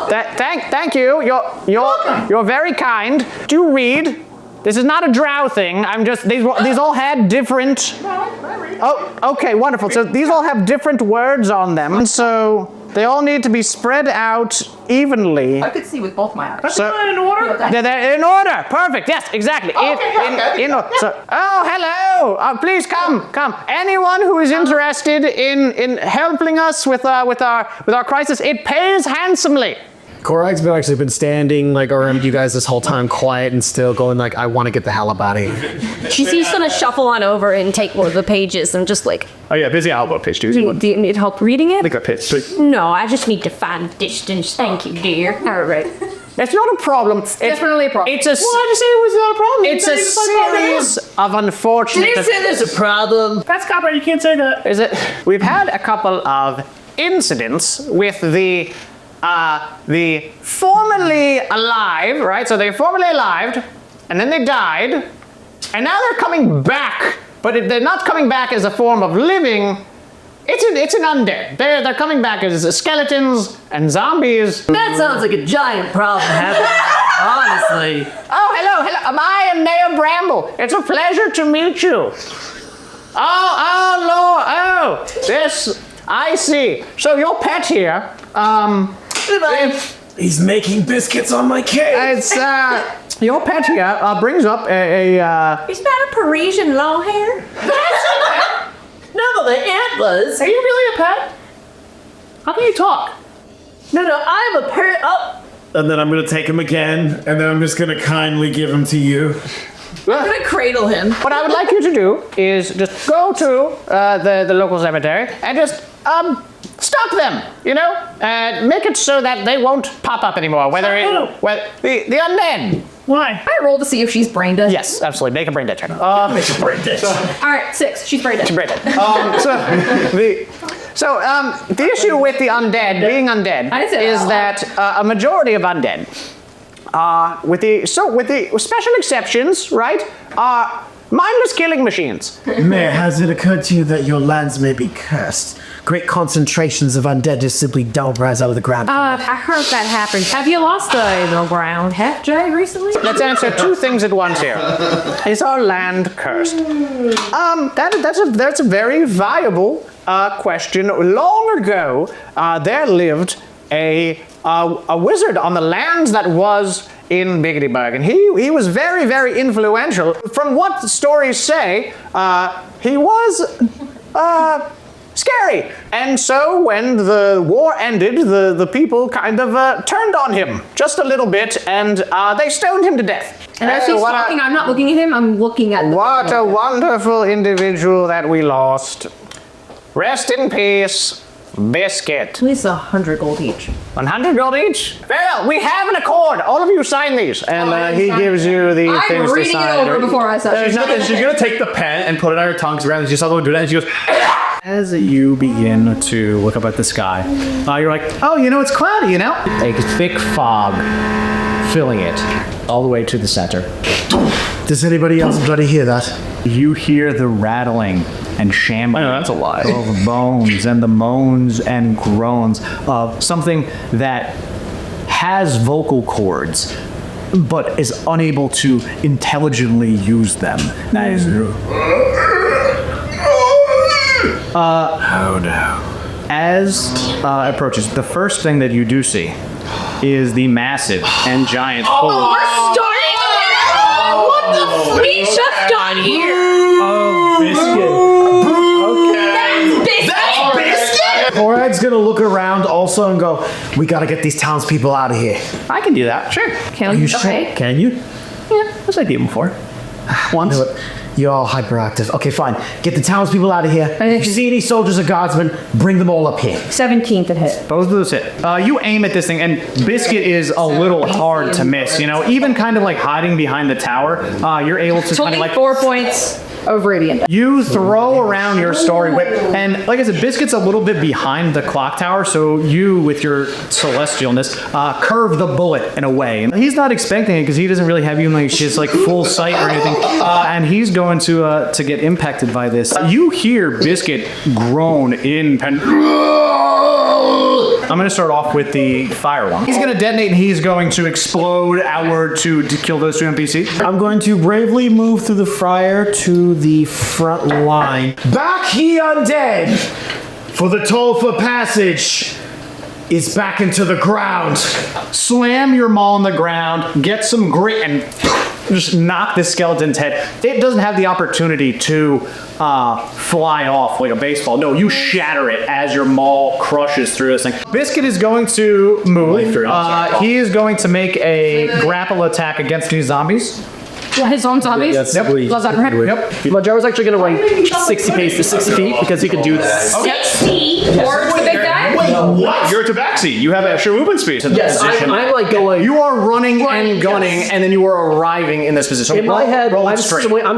Thank you. You're very kind. Do you read? This is not a drow thing. I'm just these all had different. Oh, okay, wonderful. So these all have different words on them, and so they all need to be spread out evenly. I could see with both my eyes. So, in order? they're in order. Perfect. Yes, exactly. Okay. In order. So, oh, hello. Please come. Anyone who is interested in helping us with our crisis, it pays handsomely. Korag's actually been standing around you guys this whole time, quiet and still, going I want to get the hell up out of here. She's gonna shuffle on over and take one of the pages and just Oh yeah, busy elbow pitch, dude. Do you need help reading it? I think I pitched. No, I just need to find distance. Thank you, dear. All right. That's not a problem. It's definitely a problem. It's a. Why'd you say it was not a problem? It's a series of unfortunate. Did you say there's a problem? That's copyright. You can't say that. Is it? We've had a couple of incidents with the formerly alive, right? So they're formerly alive, and then they died, and now they're coming back. But they're not coming back as a form of living. It's an undead. They're coming back as skeletons and zombies. That sounds like a giant problem happening. Honestly. Oh, hello. I am Mayor Bramble. It's a pleasure to meet you. Oh, Lord. Oh, this. I see. So your pet here, He's making biscuits on my cake. It's your pet here brings up a Is that a Parisian long hair? No, the antlers. Are you really a pet? How can you talk? No, I'm a parrot. Oh, And then I'm gonna take him again, and then I'm just gonna kindly give him to you. I'm gonna cradle him. What I would like you to do is just go to the local cemetery and just stop them, you know, and make it so that they won't pop up anymore. The undead. Why? I roll to see if she's brain dead. Yes, absolutely. Make a brain dead check. Make a brain dead. All right, 6. She's brain dead. Brain dead. The issue with the undead being undead is that a majority of undead, with the special exceptions, right, are mindless killing machines. Mayor, has it occurred to you that your lands may be cursed? Great concentrations of undead just simply don't rise out of the ground. I heard that happened. Have you lost the ground half, Jay, recently? Let's answer two things at once here. Is our land cursed? That's a very viable question. Long ago, there lived a wizard on the lands that was in Biggetyburg, and he was very, very influential. From what the stories say, he was scary. And so when the war ended, the people kind of turned on him just a little bit, and they stoned him to death. And as he's talking, I'm not looking at him, I'm looking at What a wonderful individual that we lost. Rest in peace, Biscuit. At least 100 gold each. 100 gold each? Well, we have an accord. All of you sign these. And he gives you the things to sign. I'm reading it over before I sign. She's gonna take the pen and put it on her tongue. Around, and she saw the one do that, and she goes. As you begin to look up at the sky, you're like, oh, it's cloudy, A thick fog filling it all the way to the center. Does anybody else bloody hear that? You hear the rattling and shambling. I know, that's a lie. Of bones and the moans and groans of something that has vocal cords, but is unable to intelligently use them. That is... Oh no. As approaches, the first thing that you do see is the massive and giant hole We're starting it! What the we just got here! of Biscuit. That's Biscuit! Horad's gonna look around also and go, we gotta get these townspeople out of here. I can do that, sure. Can you? Okay. Can you? Yeah, as I did before. Once. You're all hyperactive. Okay, fine. Get the townspeople out of here. If you see any soldiers or guardsmen, bring them all up here. 17th to hit. Both of those hit. You aim at this thing, and Biscuit is a little hard to miss. You know, even kind of like hiding behind the tower, you're able to kind of like 4 points of radiant. you throw around your story whip, and like I said, Biscuit's a little bit behind the clock tower, so you, with your celestialness, curve the bullet in a way. And he's not expecting it because he doesn't really have you in like his like full sight or anything, and he's going to get impacted by this. You hear Biscuit groan in pain. I'm going to start off with the fire one. He's going to detonate and he's going to explode outward to kill those two NPCs. I'm going to bravely move through the fire to the front line. Back ye undead! For the toll for passage is back into the ground. Slam your maul on the ground, get some grit, and just knock this skeleton's head. It doesn't have the opportunity to fly off like a baseball. No, you shatter it as your maul crushes through this thing. Biscuit is going to move. He is going to make a grapple attack against these zombies. His own zombies? Yep. Gloves on red? Yep. Majaro's actually going to run 60 pace to 60 feet because he can do that. 60 towards the big guy? What? You're a tabaxi. You have extra movement speed. Yes, I'm like going. You are running and gunning, and then you are arriving in this position. In my head, roll I'm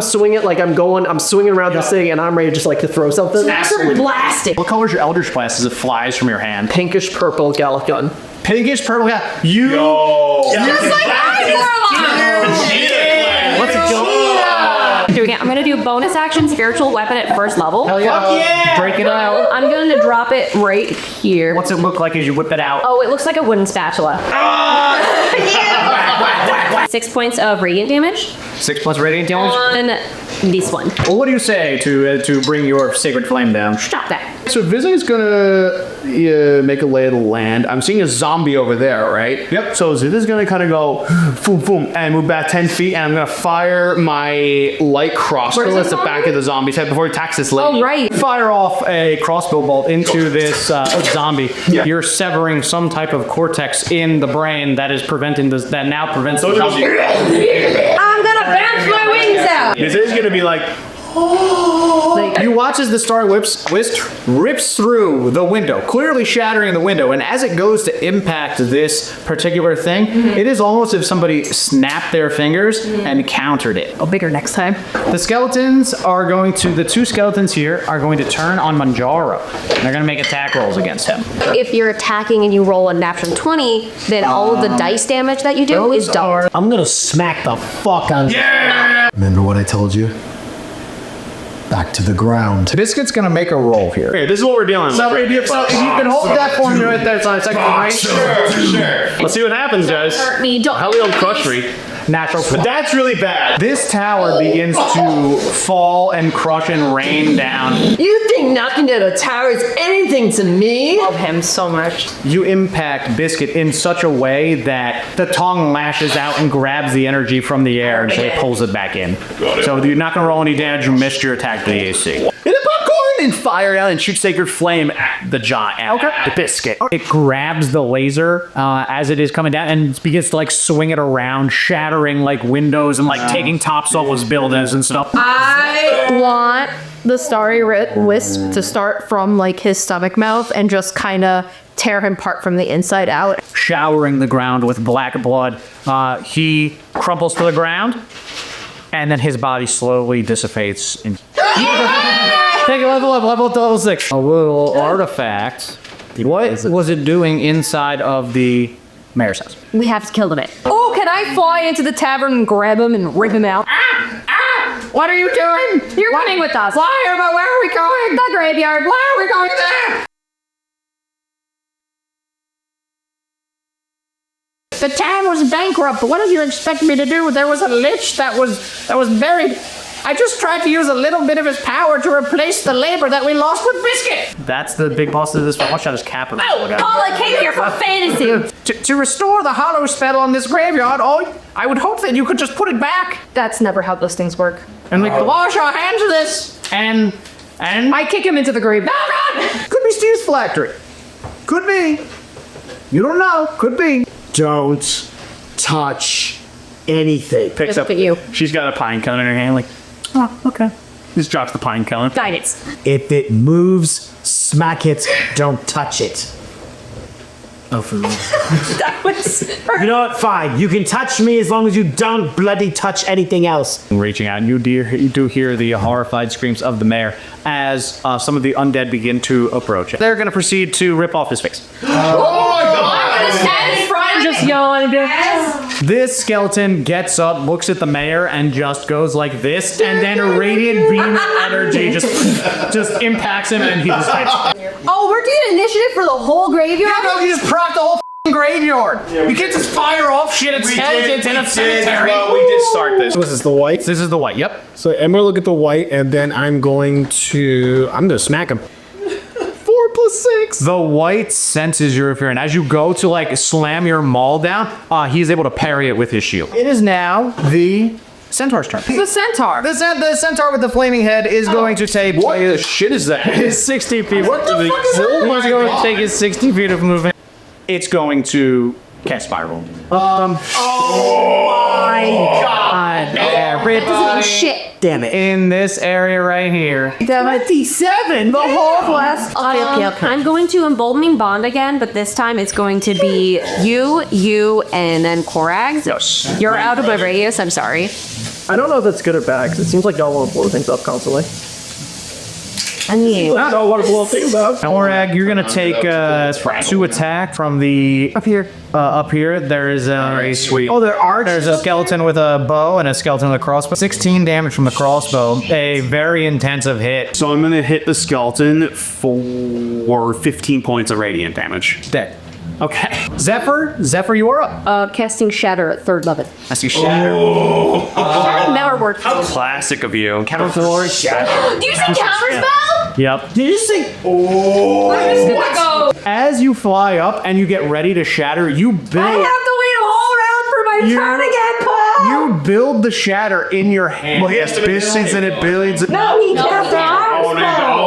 swinging it like I'm swinging around this thing, and I'm ready just like to throw something. Absolutely. Blasting. What color is your Eldritch Blast as it flies from your hand? Pinkish purple Gallic gun. Pinkish purple. Yeah. You. Just like What's it go? I'm gonna do bonus action spiritual weapon at first level. Hell yeah. Break it out. I'm going to drop it right here. What's it look like as you whip it out? Oh, it looks like a wooden spatula. 6 points of radiant damage 6 plus radiant damage. on this one. Well, what do you say to bring your sacred flame down? Stop that. So Vizay's gonna make a lay of the land. I'm seeing a zombie over there, right? Yep. So Ziva's gonna kind of go boom, boom, and move back 10 feet, and I'm gonna fire my light crossbow Where's at the the back of the zombie's head before he attacks this lady. Oh, right. Fire off a crossbow bolt into this zombie. Yeah. You're severing some type of cortex in the brain that is preventing this. That now prevents the zombie. I'm gonna bounce my wings out. Vizay's gonna be like, You watch as the star rips through the window, clearly shattering the window, and as it goes to impact this particular thing, it is almost as if somebody snapped their fingers and countered it. Oh, bigger next time. The two skeletons here are going to turn on Manjaro. They're going to make attack rolls against him. If you're attacking and you roll a natural 20, then all of the dice damage that you do is doubled. I'm gonna smack the fuck on. Yeah! Remember what I told you? Back to the ground. Biscuit's gonna make a roll here. okay, this is what we're dealing with. So if you can hold that for me right there, it's on second range. Sure. Let's see what happens, guys. Hurt me. Don't. How don't crush me. Natural. But that's really bad. This tower begins to fall and crush and rain down. You think knocking down a tower is anything to me? Love him so much. You impact Biscuit in such a way that the tongue lashes out and grabs the energy from the air and so pulls it back in. So you're not going to roll any damage. You missed your attack to the AC. Hit a popcorn and fire out and shoot sacred flame at the giant. The Biscuit. It grabs the laser as it is coming down and begins to like swing it around, shattering like windows and like taking tops off those buildings and stuff. I want the starry wisp to start from like his stomach mouth and just kind of tear him apart from the inside out. Showering the ground with black blood. He crumples to the ground and then his body slowly dissipates. Take a level 6. A little artifact. What was it doing inside of the mayor's house? We have to kill them. Oh, can I fly into the tavern and grab him and rip him out? What are you doing? You're running with us. Where are we going? The graveyard. Why are we going there? The town was bankrupt. What did you expect me to do? There was a lich that was buried I just tried to use a little bit of his power to replace the labor that we lost with Biscuit. That's the big boss of this one. Watch out his cap. Paul, I came here for fantasy. To restore the hollow spell on this graveyard, I would hope that you could just put it back. That's never how those things work. And we wash our hands of this. And I kick him into the grave. No, God! Could be Steve's phylactery. Could be. You don't know. Could be. Don't touch anything. Picks Look up. at you. She's got a pine cone in her hand, like, oh, okay. Just drops the pine cone. Guidance. If it moves, smack it. Don't touch it. Oh, for real. That was. You know what? Fine. You can touch me as long as you don't bloody touch anything else. Reaching out, and you do hear the horrified screams of the mayor as some of the undead begin to approach. They're going to proceed to rip off his face. Just yawn. This skeleton gets up, looks at the mayor, and just goes like this, and then a radiant beam of energy just impacts him, and he just dies. Oh, we're doing initiative for the whole graveyard? Yeah, no, you just proc the whole graveyard. You can't just fire off shit at skeletons in a cemetery. Well, we did start this. This is the white. This is the white, yep. So I'm gonna look at the white, and then I'm gonna smack him. 4 + 6. The white senses your fear, and as you go to like slam your maul down, he's able to parry it with his shield. It is now the centaur's turn. The centaur. The centaur with the flaming head is going to take. What the shit is that? His 60 feet. What the fuck is that? He's going to take his 60 feet of movement. It's going to cast spiral. Oh my god. Everybody. Shit. Damn it. In this area right here. 77. The whole last. I'm going to emboldening bond again, but this time it's going to be you, and then Korags. Yes. You're out of my radius. I'm sorry. I don't know if that's good or bad, because it seems like y'all want to blow things up constantly. And you. I don't want to blow things up. Korag, you're gonna take 2 attack from the Up here. up here. There's sweet. Oh, there's a skeleton with a bow and a skeleton with a crossbow. 16 damage from the crossbow. A very intensive hit. So I'm gonna hit the skeleton for 15 points of radiant damage. Dead. Okay. Zephyr, you are up. Casting Shatter at 3rd level. I see shatter. Never worked. How classic of you. Counterfloor, shatter. Do you see counterspell? Yep. Did you say? I'm just gonna go. As you fly up and you get ready to shatter, you build. I have to wait a whole round for my turn again, Paul. You build the shatter in your hand. Well, he has to builds and it builds. No, he can't.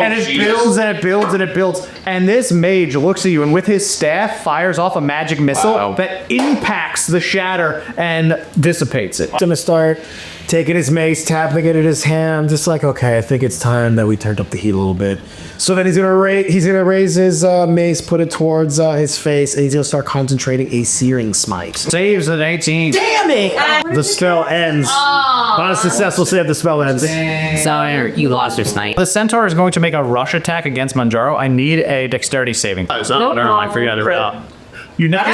And it builds and it builds and it builds. And this mage looks at you and with his staff fires off a magic missile that impacts the shatter and dissipates it. I'm gonna start taking his mace, tapping it in his hand, just like, okay, I think it's time that we turned up the heat a little bit. So then he's gonna raise his mace, put it towards his face, and he's gonna start concentrating a searing smite. Saves an 18. Damn it! The spell ends. On a successful save, the spell ends. Sorry, you lost your snipe. The centaur is going to make a rush attack against Manjaro. I need a dexterity saving. Oh, no, never mind. Forget it. You not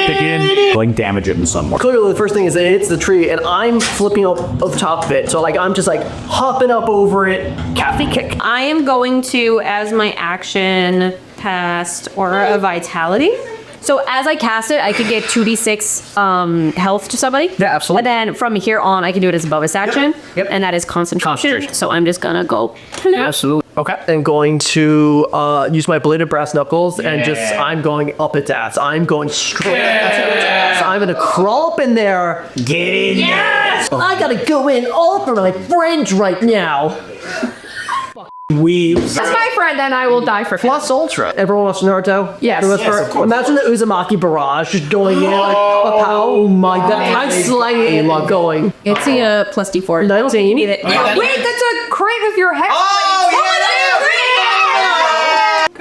begin doing damage it in some more. Clearly, the first thing is it hits the tree, and I'm flipping up the top of it. So, like, I'm just like hopping up over it, calfy kick. I am going to, as my action, cast Aura of Vitality. So as I cast it, I could get 2d6 health to somebody. Yeah, absolutely. And then from here on, I can do it as a bonus action. Yep. And that is concentration. So I'm just gonna go. Absolutely. Okay. I'm going to use my bladed brass knuckles and I'm going up its ass. I'm going straight up its ass. I'm gonna crawl up in there. Get in. Yes! I gotta go in all for my friends right now. Weebs. That's my friend, and I will die for Plus Ultra. Everyone watch Naruto? Yes. Yes, of course. Imagine the Uzumaki barrage just going in like, oh my god. I'm slanging it and going. It's a plus d4. 19. Get it. Wait, that's a crit with your hex.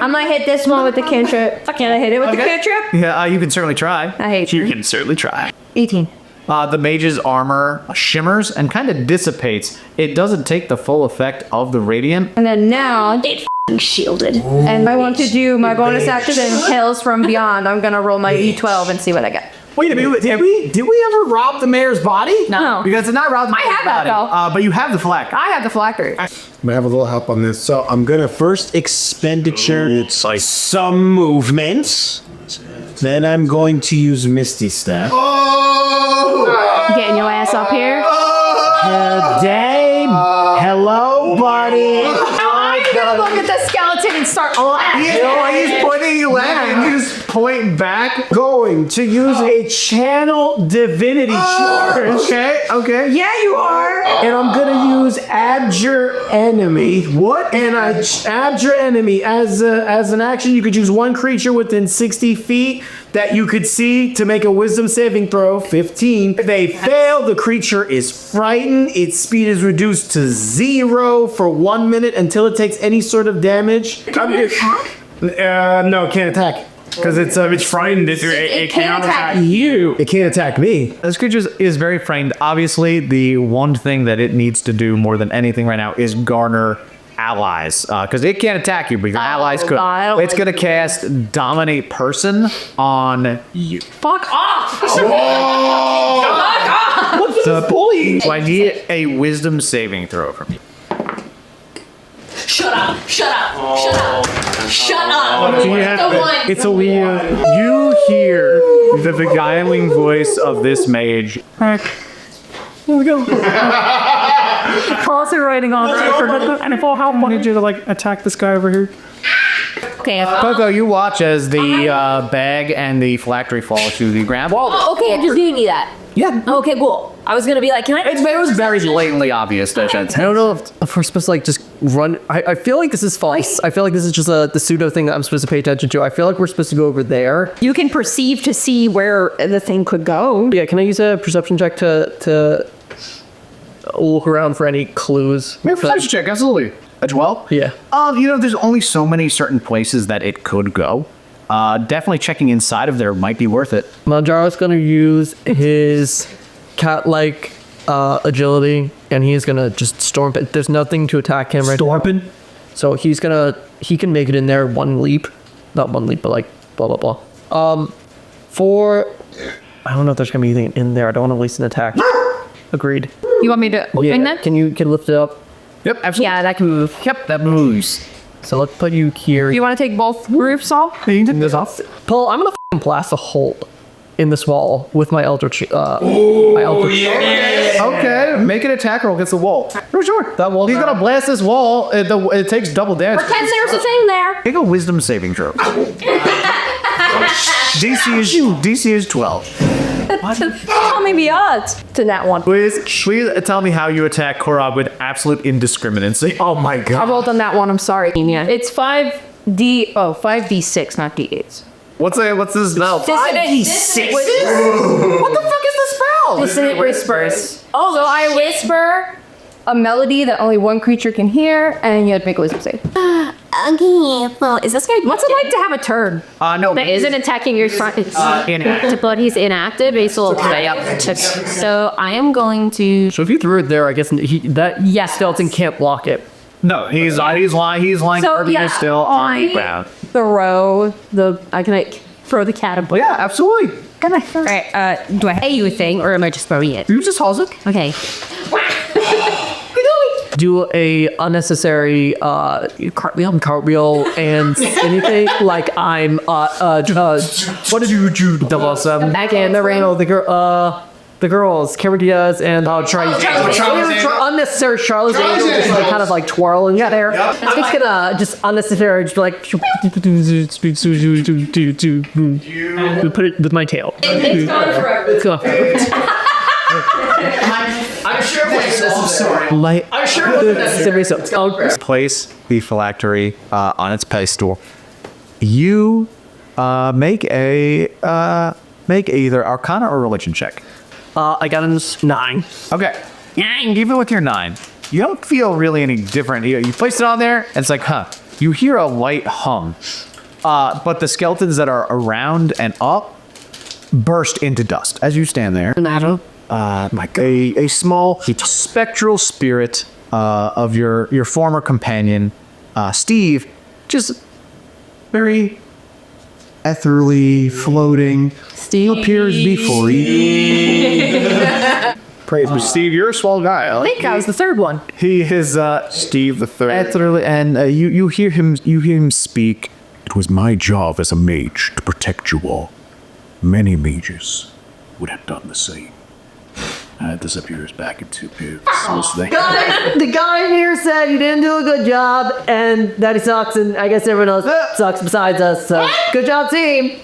I'm gonna hit this one with the cantrip. Can I hit it with the cantrip? Yeah, you can certainly try. I hate You can certainly try. 18. The mage's armor shimmers and kind of dissipates. It doesn't take the full effect of the radiant. And then now, It shielded. and I want to do my bonus action and Hails from Beyond. I'm gonna roll my d12 and see what I get. Wait a minute, did we ever rob the mayor's body? No. Because it's not robbed. I have that, though. But you have the flak. I have the phylactery. I'm gonna have a little help on this. So I'm gonna first expenditure some movements. Then I'm going to use Misty Step. Getting your ass up here. Dame, hello, buddy. I'm gonna look at the skeleton and start laughing. He's pointing you at. You just point back. Going to use a channel divinity charge. Okay. Yeah, you are. And I'm gonna use Abjure Enemy. What? And I Abjure Enemy as an action. You could use one creature within 60 feet that you could see to make a Wisdom saving throw. 15. If they fail, the creature is frightened. Its speed is reduced to 0 for 1 minute until it takes any sort of damage. No, it can't attack. Because it's frightened. It can't attack you. It can't attack me. This creature is very frightened. Obviously, the one thing that it needs to do more than anything right now is garner allies. Because it can't attack you, but your allies could. It's going to cast Dominate Person on you. Fuck off. Fuck off. What's the bully? So I need a Wisdom saving throw from you. Shut up. Shut up. Shut up. Shut up. It's a weird. You hear the beguiling voice of this mage. Here we go. Concentrating on it. And if how I need you to like attack this guy over here. Okay. Coco, you watch as the bag and the phylactery fall to the ground. Well, Okay, I just gave me that. yeah. Okay, cool. I was gonna be like, can I? It was very blatantly obvious that I don't know if we're supposed to like just run. I feel like this is false. I feel like this is just the pseudo thing that I'm supposed to pay attention to. I feel like we're supposed to go over there. You can perceive to see where the thing could go. Yeah, can I use a perception check to look around for any clues? Make a perception check, absolutely. A 12? Yeah. There's only so many certain places that it could go. Definitely checking inside of there might be worth it. Manjaro's gonna use his cat-like agility, and he's gonna just storm. There's nothing to attack him right now. So he can make it in there one leap. Not one leap, but like blah blah blah. I don't know if there's gonna be anything in there. I don't want to waste an attack. Agreed. You want me to open that? Can you lift it up? Yep, absolutely. Yeah, that can move. Yep, that moves. So let's put you here. You want to take both roofs off? You can take this off. Paul, I'm gonna blast a hole in this wall with my Eldritch. Okay, make an attack roll against the wall. For sure. That wall. He's gonna blast this wall. It takes double damage. Pretend there's a thing there. Make a Wisdom saving throw. DC is 12. Tell me the odds to that one. Please tell me how you attack Korab with absolute indiscriminacy. Oh my I god. rolled on that one. I'm sorry. Yeah. It's 5d6, not d8s. What's this spell? 5d6. What the fuck is the spell? Dissonant whispers. So I whisper a melody that only one creature can hear, and you have to make a wisdom save. Okay, well, is this guy? What's it like to have a turn? No. That isn't attacking your front. Inactive. But he's inactive. He's still So I am going to. So if you threw it there, I guess that skeleton can't block it. No, he's lying. So Irving is still on the ground. Throw the. I can like throw the cat. Well, yeah, absolutely. All right. Do I pay you a thing, or am I just throwing it? You just toss it. Okay. Do a unnecessary cartwheel and anything like I'm what did you do? 007. Back in the rain. Oh, the girls, Cameron Diaz and unnecessary Charlotte Angel, just like kind of like twirling there. I'm just gonna just unnecessary, just like put it with my tail. It's gone forever. It's gone forever. I'm sure it's necessary. I'm sure it's necessary. So Place the phylactery on its pedestal. You make either Arcana or Religion check. I got a 9. Okay. 9. Even with your 9, you don't feel really any different. You place it on there, and it's like, You hear a light hum, but the skeletons that are around and up burst into dust as you stand there. A small spectral spirit of your former companion, Steve, just very ethereally floating, appears before you. Praise be Steve, you're a swell guy. I think I was the third one. He is Steve the Third. Ethereally, and you hear him speak. It was my job as a mage to protect you all. many mages would have done the same. Disappears back into pips. The guy here said you didn't do a good job and that he sucks, and I guess everyone else sucks besides us, so good job, team.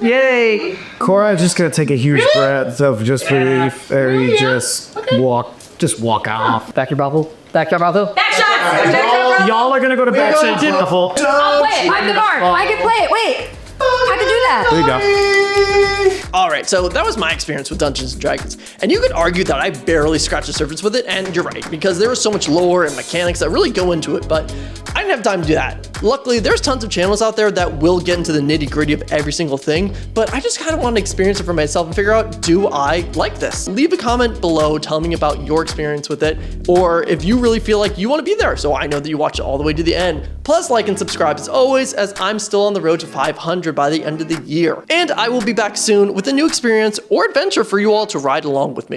Yay. Cora is just gonna take a huge breath of just relief, and he just walk off. Back your bubble. Back your bubble. Back shots! Y'all are gonna go to backstage shuffle. I'll play it. I'm the bard. I can play it. Wait. I can do that. There you go. Alright, so that was my experience with Dungeons & Dragons, and you could argue that I barely scratched the surface with it, and you're right, because there was so much lore and mechanics that really go into it, but I didn't have time to do that. Luckily, there's tons of channels out there that will get into the nitty-gritty of every single thing, but I just kind of want to experience it for myself and figure out, do I like this? Leave a comment below telling me about your experience with it, or if you really feel like you want to be there, so I know that you watched it all the way to the end. Plus, like and subscribe as always, as I'm still on the road to 500 by the end of the year. And I will be back soon with a new experience or adventure for you all to ride along with me.